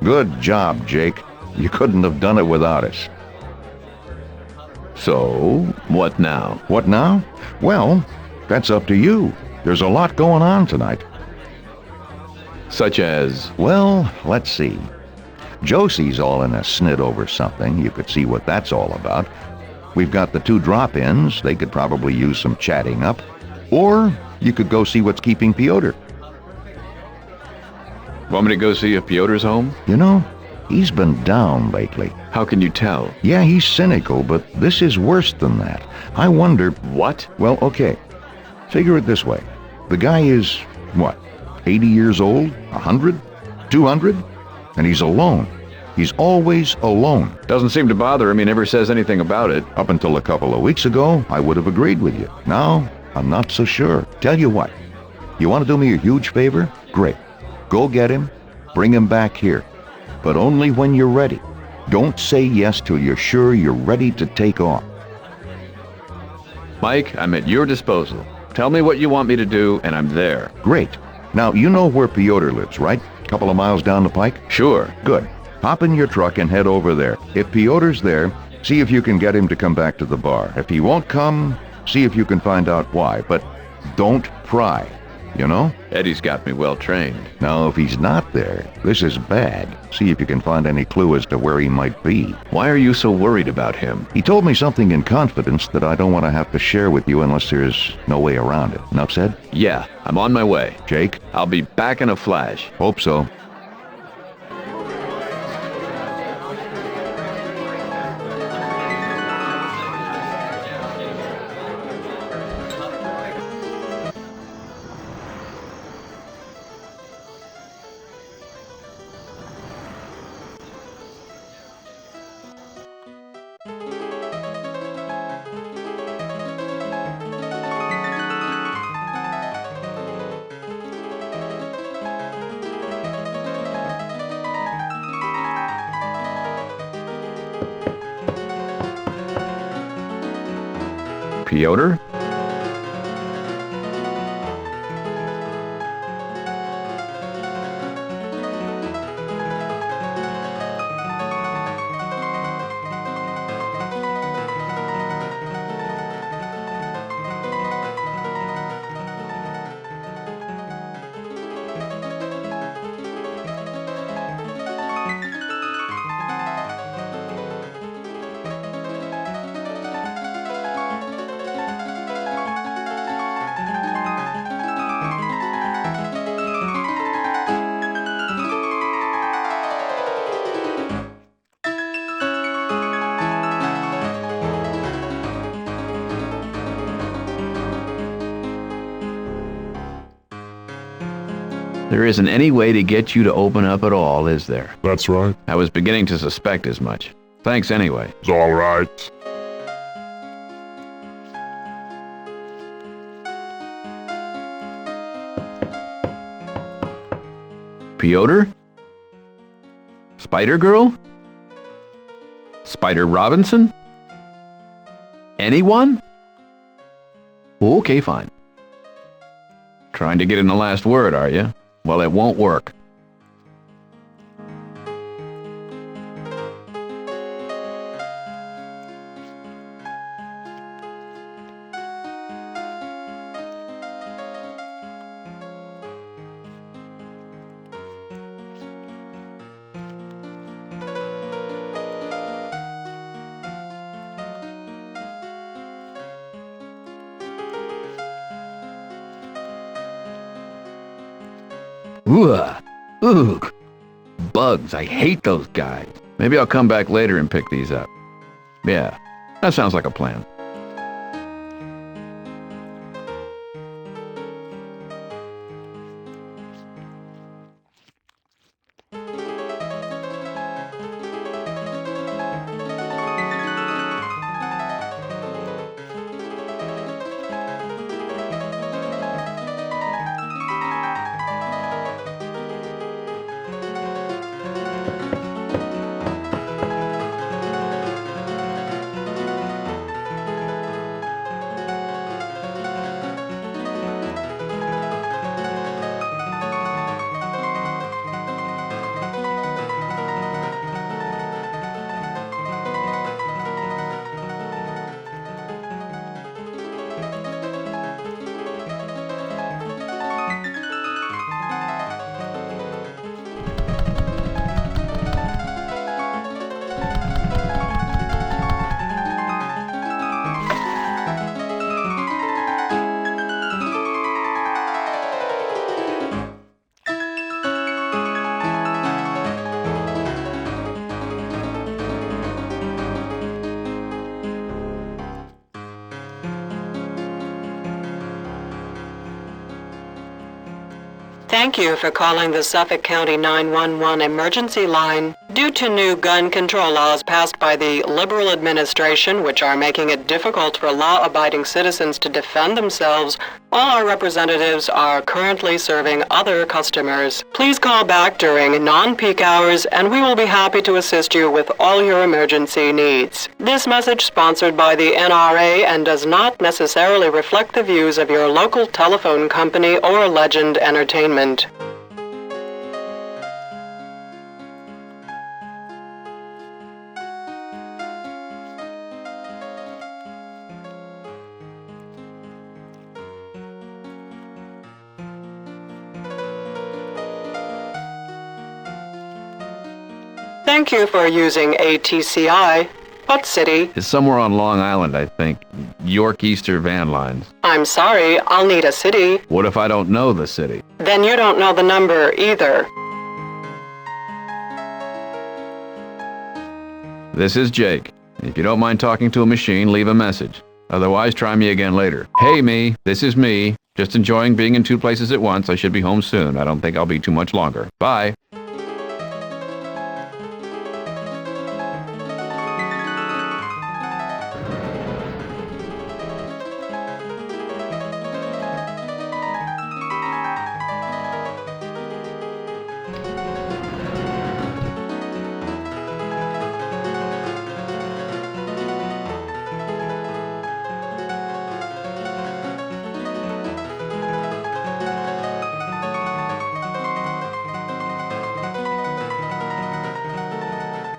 Good job, Jake. You couldn't have done it without us. So, what now? What now? Well, that's up to you. There's a lot going on tonight. Such as? Well, let's see. Josie's all in a snit over something. You could see what that's all about. We've got the 2 drop-ins. They could probably use some chatting up. Or you could go see what's keeping Pyotr. Want me to go see if Pyotr's home? You know, he's been down lately. How can you tell? Yeah, he's cynical, but this is worse than that. I wonder... What? Well, okay. Figure it this way. The guy is, what, 80 years old? 100? 200? And he's alone. He's always alone. Doesn't seem to bother him. He never says anything about it. Up until a couple of weeks ago, I would have agreed with you. Now, I'm not so sure. Tell you what, you want to do me a huge favor? Great. Go get him, bring him back here. But only when you're ready. Don't say yes till you're sure you're ready to take off. Mike, I'm at your disposal. Tell me what you want me to do, and I'm there. Great. Now, you know where Pyotr lives, right? Couple of miles down the pike? Sure. Good. Hop in your truck and head over there. If Pyotr's there, see if you can get him to come back to the bar. If he won't come, see if you can find out why. But don't pry, you know? Eddie's got me well trained. Now, if he's not there, this is bad. See if you can find any clue as to where he might be. Why are you so worried about him? He told me something in confidence that I don't want to have to share with you unless there's no way around it. Enough said? Yeah, I'm on my way. Jake? I'll be back in a flash. Hope so. Pyotr? There isn't any way to get you to open up at all, is there? That's right. I was beginning to suspect as much. Thanks anyway. It's all right. Pyotr? Spider Girl? Spider Robinson? Anyone? Okay, fine. Trying to get in the last word, are you? Well, it won't work. Ugh. Bugs, I hate those guys. Maybe I'll come back later and pick these up. Yeah, that sounds like a plan. Thank you for calling the Suffolk County 911 emergency line. Due to new gun control laws passed by the Liberal administration, which are making it difficult for law-abiding citizens to defend themselves, all our representatives are currently serving other customers. Please call back during non-peak hours and we will be happy to assist you with all your emergency needs. This message sponsored by the NRA and does not necessarily reflect the views of your local telephone company or Legend Entertainment. Thank you for using ATCI. What city? It's somewhere on Long Island, I think. York Easter Van Lines. I'm sorry, I'll need a city. What if I don't know the city? Then you don't know the number either. This is Jake. If you don't mind talking to a machine, leave a message. Otherwise, try me again later. Hey, me. This is me. Just enjoying being in two places at once. I should be home soon. I don't think I'll be too much longer. Bye.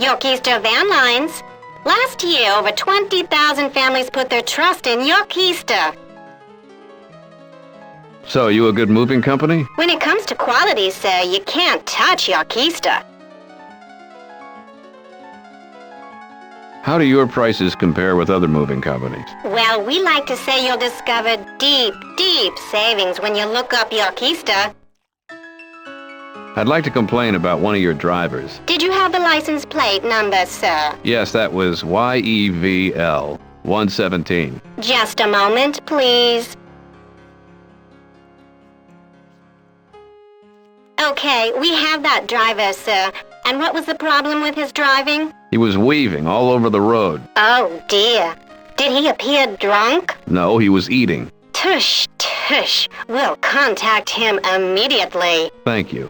York Easter Van Lines. Last year, over 20,000 families put their trust in York Easter. So, you a good moving company? When it comes to quality, sir, you can't touch York Easter. How do your prices compare with other moving companies? Well, we like to say you'll discover deep, deep savings when you look up York Easter. I'd like to complain about one of your drivers. Did you have the license plate number, sir? Yes, that was YEVL 117. Just a moment, please. Okay, we have that driver, sir. And what was the problem with his driving? He was weaving all over the road. Oh, dear. Did he appear drunk? No, he was eating. Tush, tush. We'll contact him immediately. Thank you.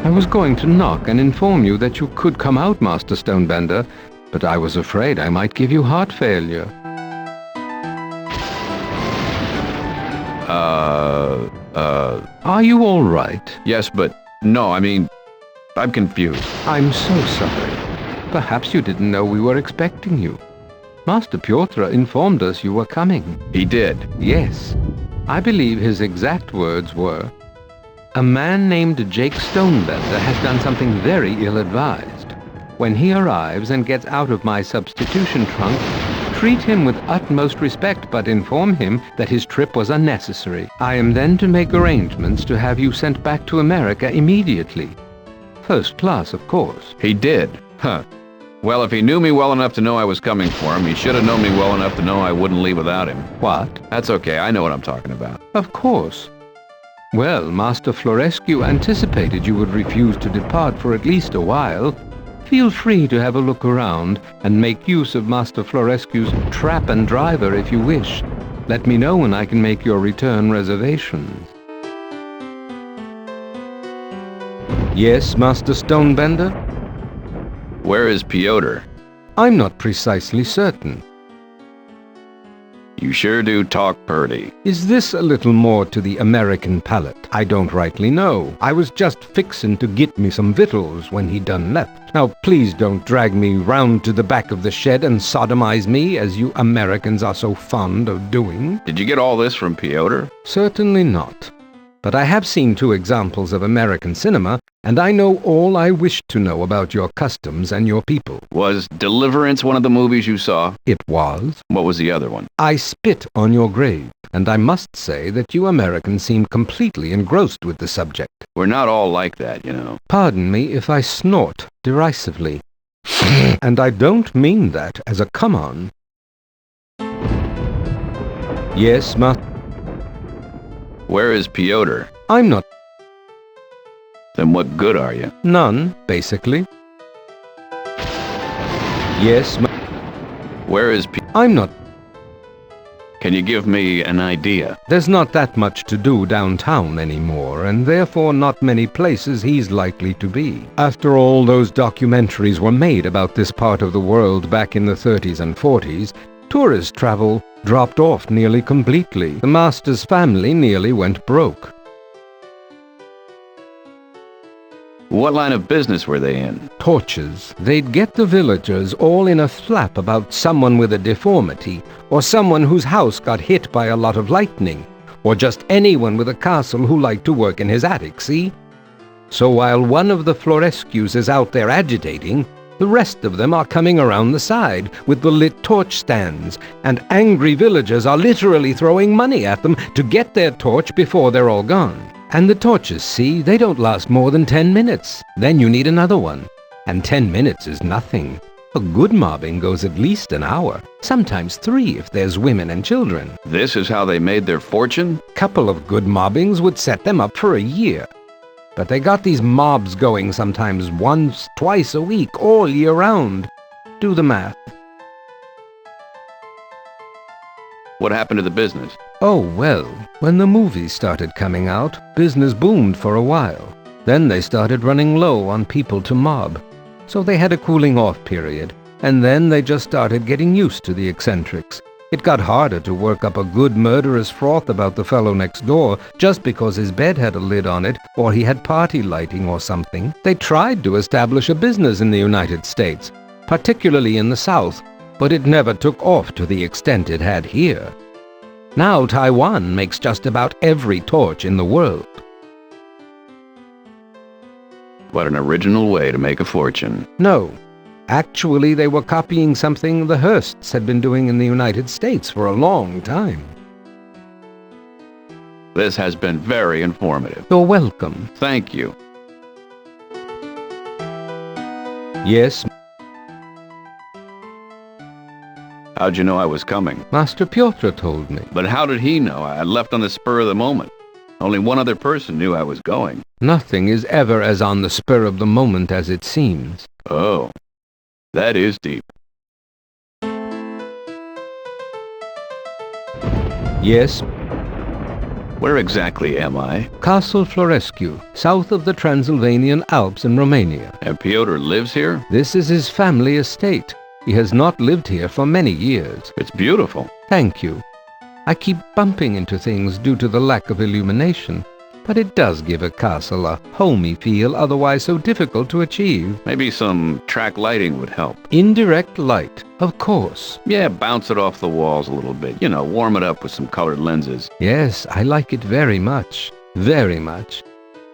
I was going to knock and inform you that you could come out, Master Stonebender, but I was afraid I might give you heart failure. Are you all right? Yes, but no, I'm confused. I'm so sorry. Perhaps you didn't know we were expecting you. Master Pyotr informed us you were coming. He did. Yes. I believe his exact words were, "A man named Jake Stonebender has done something very ill-advised. When he arrives and gets out of my substitution trunk, treat him with utmost respect, but inform him that his trip was unnecessary. I am then to make arrangements to have you sent back to America immediately. First class, of course." He did. Huh. Well, if he knew me well enough to know I was coming for him, he should have known me well enough to know I wouldn't leave without him. What? That's okay, I know what I'm talking about. Of course. Well, Master Florescu anticipated you would refuse to depart for at least a while. Feel free to have a look around and make use of Master Florescu's trap and driver if you wish. Let me know when I can make your return reservations. Yes, Master Stonebender? Where is Pyotr? I'm not precisely certain. You sure do talk purty. Is this a little more to the American palate? I don't rightly know. I was just fixin' to get me some victuals when he done left. Now please don't drag me round to the back of the shed and sodomize me, as you Americans are so fond of doing. Did you get all this from Pyotr? Certainly not. But I have seen 2 examples of American cinema, and I know all I wish to know about your customs and your people. Was Deliverance one of the movies you saw? It was. What was the other one? I Spit on Your Grave, and I must say that you Americans seem completely engrossed with the subject. We're not all like that, you know. Pardon me if I snort derisively. And I don't mean that as a come-on. Yes, Where is Pyotr? I'm not. Then what good are you? None, basically. Yes, Where is I'm not. Can you give me an idea? There's not that much to do downtown anymore, and therefore not many places he's likely to be. After all, those documentaries were made about this part of the world back in the 30s and 40s, tourist travel dropped off nearly completely. The master's family nearly went broke. What line of business were they in? Torches. They'd get the villagers all in a flap about someone with a deformity, or someone whose house got hit by a lot of lightning, or just anyone with a castle who liked to work in his attic, see? So while one of the Florescus is out there agitating, the rest of them are coming around the side with the lit torch stands, and angry villagers are literally throwing money at them to get their torch before they're all gone. And the torches, see, they don't last more than 10 minutes. Then you need another one. And 10 minutes is nothing. A good mobbing goes at least an hour, sometimes 3 if there's women and children. This is how they made their fortune? Couple of good mobbings would set them up for a year. But they got these mobs going sometimes once, twice a week, all year round. Do the math. What happened to the business? Oh, well, when the movies started coming out, business boomed for a while. Then they started running low on people to mob. So they had a cooling off period, and then they just started getting used to the eccentrics. It got harder to work up a good murderous froth about the fellow next door just because his bed had a lid on it or he had party lighting or something. They tried to establish a business in the United States, particularly in the South, but it never took off to the extent it had here. Now Taiwan makes just about every torch in the world. What an original way to make a fortune. No. Actually, they were copying something the Hearsts had been doing in the United States for a long time. This has been very informative. You're welcome. Thank you. Yes, How'd you know I was coming? Master Pyotr told me. But how did he know? I left on the spur of the moment. Only one other person knew I was going. Nothing is ever as on the spur of the moment as it seems. Oh, that is deep. Yes, Where exactly am I? Castle Florescu, south of the Transylvanian Alps in Romania. And Pyotr lives here? This is his family estate. He has not lived here for many years. It's beautiful. Thank you. I keep bumping into things due to the lack of illumination. but it does give a castle a homey feel otherwise so difficult to achieve. Maybe some track lighting would help. Indirect light, of course. Yeah, bounce it off the walls a little bit. You know, warm it up with some colored lenses. Yes, I like it very much. Very much.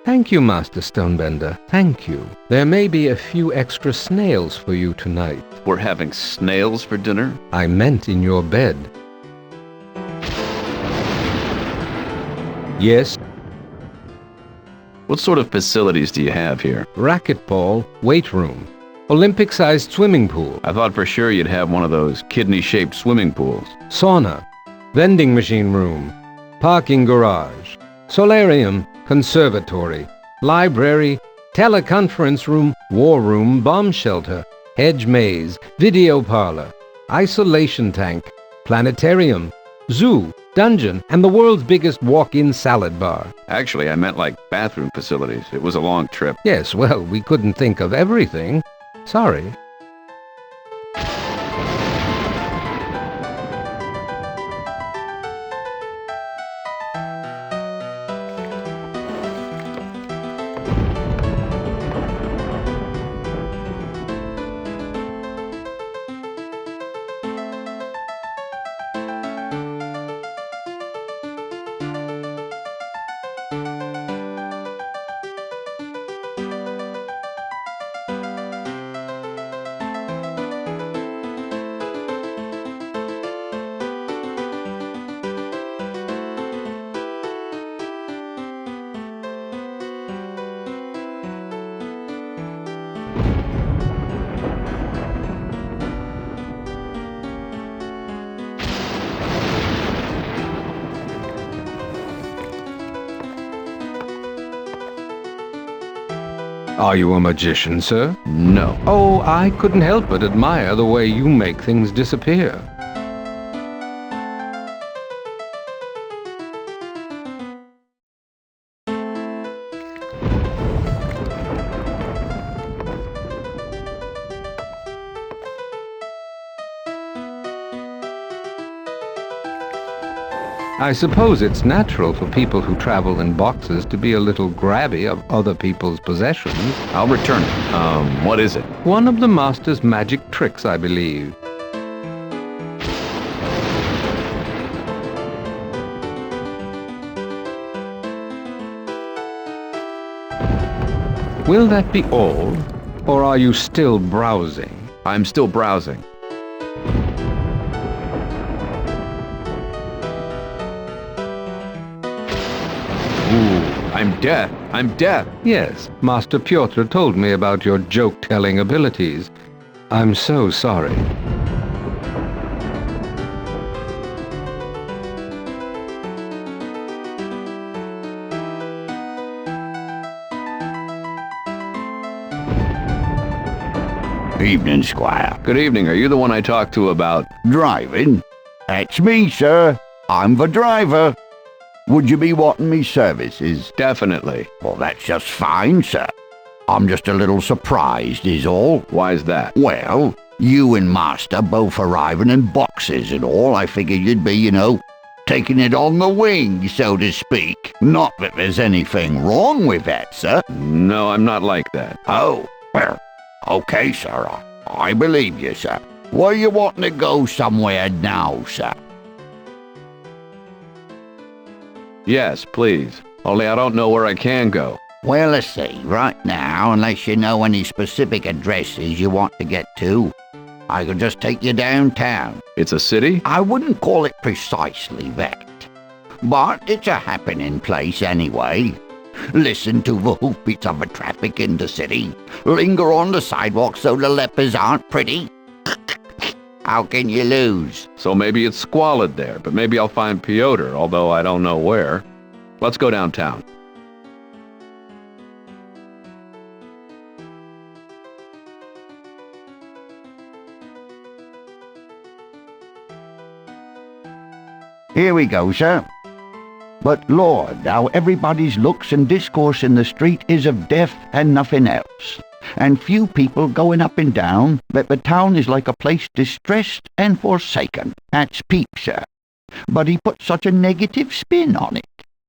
Thank you, Master Stonebender. Thank you. There may be a few extra snails for you tonight. We're having snails for dinner? I meant in your bed. Yes, What sort of facilities do you have here? racquetball, weight room, Olympic-sized swimming pool, I thought for sure you'd have one of those kidney-shaped swimming pools. sauna, vending machine room, parking garage, solarium, conservatory, library, teleconference room, war room, bomb shelter, hedge maze, video parlor, isolation tank, planetarium, zoo, dungeon, and the world's biggest walk-in salad bar. Actually, I meant like bathroom facilities. It was a long trip. Yes, well, we couldn't think of everything. Sorry. Are you a magician, sir? No. Oh, I couldn't help but admire the way you make things disappear. I suppose it's natural for people who travel in boxes to be a little grabby of other people's possessions. I'll return it. What is it? One of the master's magic tricks, I believe. Will that be all? Or are you still browsing? I'm still browsing. I'm deaf. I'm deaf. Yes, Master Pyotr told me about your joke-telling abilities. I'm so sorry. Evening, Squire. Good evening. Are you the one I talked to about... Driving? That's me, sir. I'm the driver. Would you be wanting me services? Definitely. Well, that's just fine, sir. I'm just a little surprised is all. Why's that? Well, you and Master both arriving in boxes and all. I figured you'd be, taking it on the wing, so to speak. Not that there's anything wrong with that, sir. No, I'm not like that. Oh, well, okay, sir. I believe you, sir. Where you wanting to go somewhere now, sir? Yes, please. Only I don't know where I can go. Well, let's see. Right now, unless you know any specific addresses you want to get to, I could just take you downtown. It's a city? I wouldn't call it precisely that, but it's a happening place anyway. Listen to the hoofbeats of the traffic in the city. Linger on the sidewalk so the lepers aren't pretty. How can you lose? So maybe it's squalid there, but maybe I'll find Pyotr, although I don't know where. Let's go downtown. Here we go, sir. But Lord, how everybody's looks and discourse in the street is of death and nothing else. And few people going up and down, that the town is like a place distressed and forsaken. That's Peep, sir. But he put such a negative spin on it.